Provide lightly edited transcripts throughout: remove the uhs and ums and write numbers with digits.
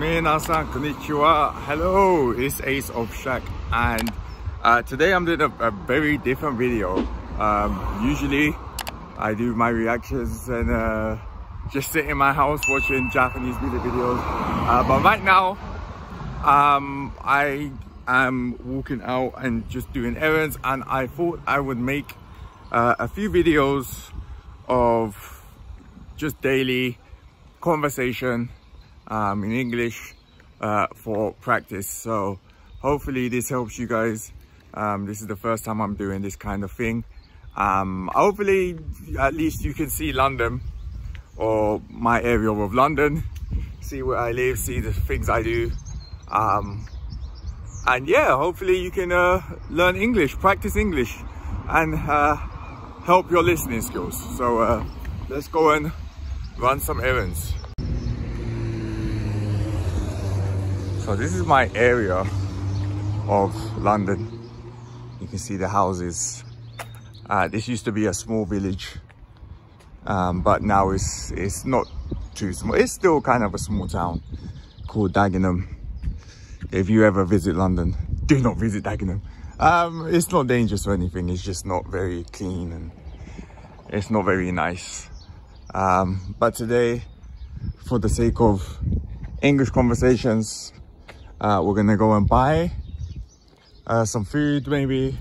Minasan konnichiwa. Hello, it's Ace of Shaq, and today I'm doing a very different video. Usually I do my reactions and just sit in my house watching Japanese music videos, but right now I am walking out and just doing errands, and I thought I would make a few videos of just daily conversation in English for practice. So hopefully this helps you guys. This is the first time I'm doing this kind of thing. Hopefully at least you can see London, or my area of London, see where I live, see the things I do, and yeah, hopefully you can learn English, practice English, and help your listening skills. So let's go and run some errands. So this is my area of London. You can see the houses. This used to be a small village, but now it's not too small. It's still kind of a small town called Dagenham. If you ever visit London, do not visit Dagenham. It's not dangerous or anything. It's just not very clean and it's not very nice. But today, for the sake of English conversations, we're gonna go and buy some food maybe,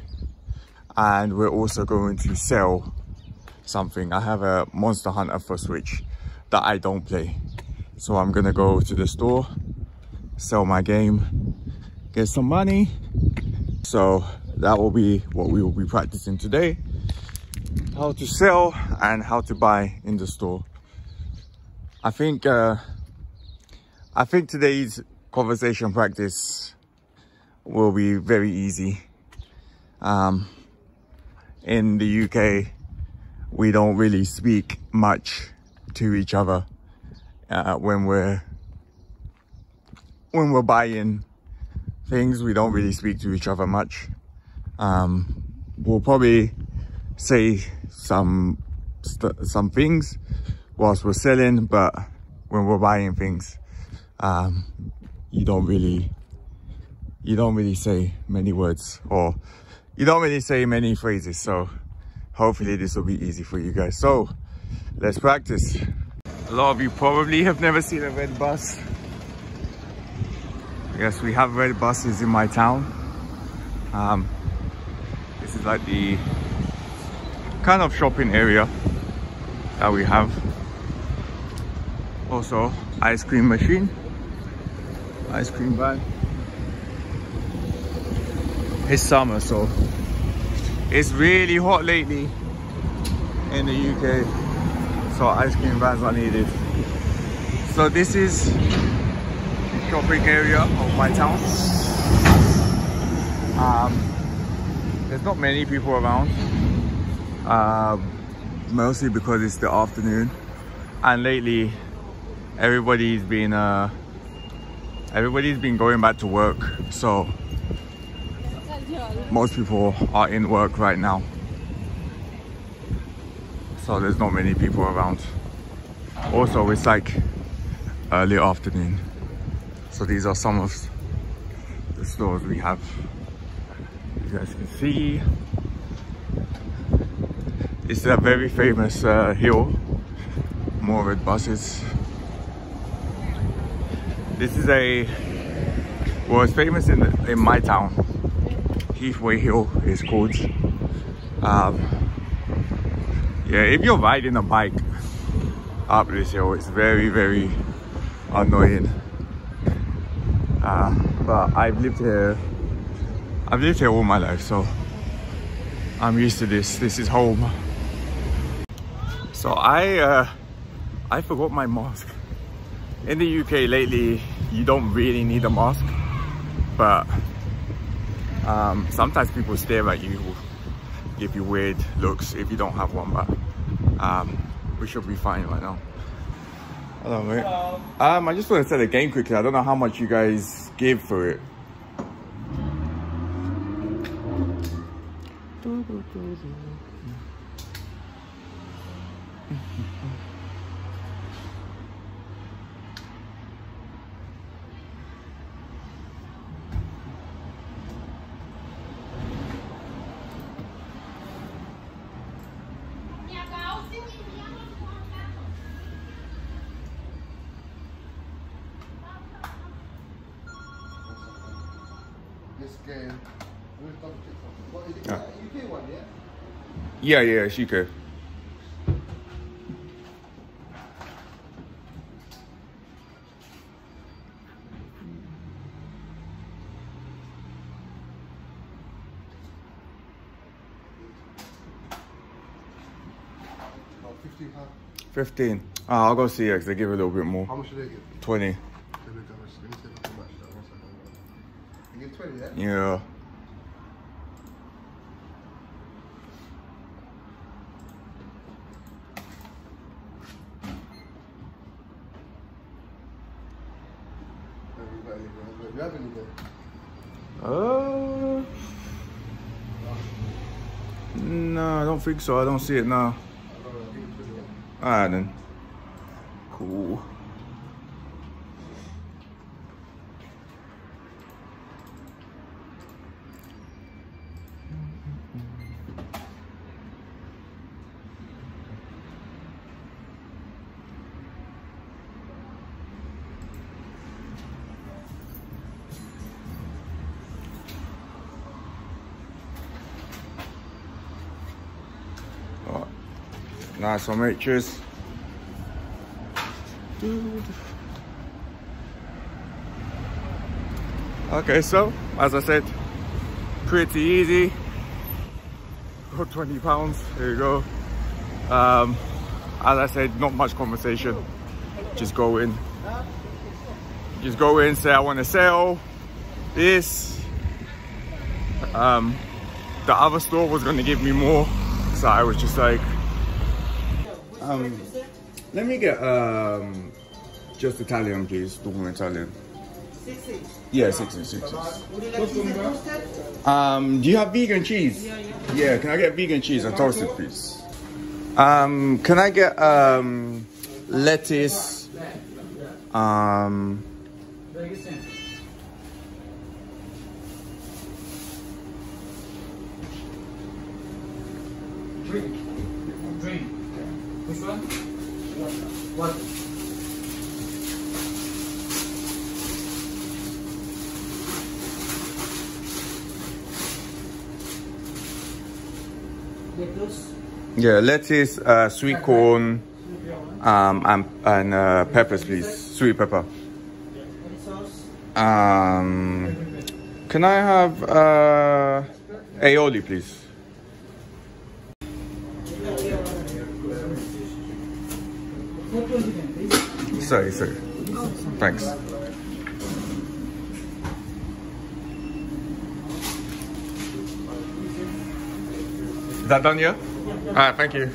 and we're also going to sell something. I have a Monster Hunter for Switch that I don't play, so I'm gonna go to the store, sell my game, get some money. So that will be what we will be practicing today: how to sell and how to buy in the store. I think today's conversation practice will be very easy. In the UK, we don't really speak much to each other when we're buying things. We don't really speak to each other much. We'll probably say some things whilst we're selling, but when we're buying things, you don't really say many words, or you don't really say many phrases. So hopefully this will be easy for you guys. So let's practice. A lot of you probably have never seen a red bus. Yes, we have red buses in my town. This is like the kind of shopping area that we have. Also, ice cream machine, ice cream van. It's summer, so it's really hot lately in the UK, so ice cream vans are needed. So this is the shopping area of my town. There's not many people around, mostly because it's the afternoon, and lately everybody's been going back to work, so most people are in work right now, so there's not many people around. Also, it's like early afternoon, so these are some of the stores we have. You guys can see it's a very famous hill. More red buses. This is it's famous in my town. Heathway Hill is called. Yeah, if you're riding a bike up this hill, it's very, very annoying. But I've lived here all my life, so I'm used to this. This is home. So I forgot my mask. In the UK lately, you don't really need a mask, but sometimes people stare at you, give you weird looks if you don't have one, but we should be fine right now. Hello, mate. Hello. I just want to sell a game quickly. I don't know how much you guys give for it. scan. We'll double check something. What is it? UK one, yeah? Yeah, it's UK. About 15 pounds. 15. I'll go see it because they give a little bit more. How much do they give? 20. Let me see if I can match that. 1 second. You give 20, yeah? Yeah. You have any there? No, I don't think so. I don't see it now. Alright then. Cool. Alright. Nice one, mate. Cheers. Okay, so as I said, pretty easy. Got £20. Here you go. As I said, not much conversation. Just go in. Say I want to sell this. The other store was going to give me more, so I was just like, let me get just Italian, please. Normal Italian. 6. Yeah, 6. Would you like cheese toasted? Do you have vegan cheese? Yeah, can I get vegan cheese and toasted, please? Can I get lettuce? Drink. Which one? What? Yeah, lettuce, sweet corn, and peppers, please. Sweet pepper. Can I have aioli, please? Sorry. Thanks. Is that done, yeah? Alright, thank you.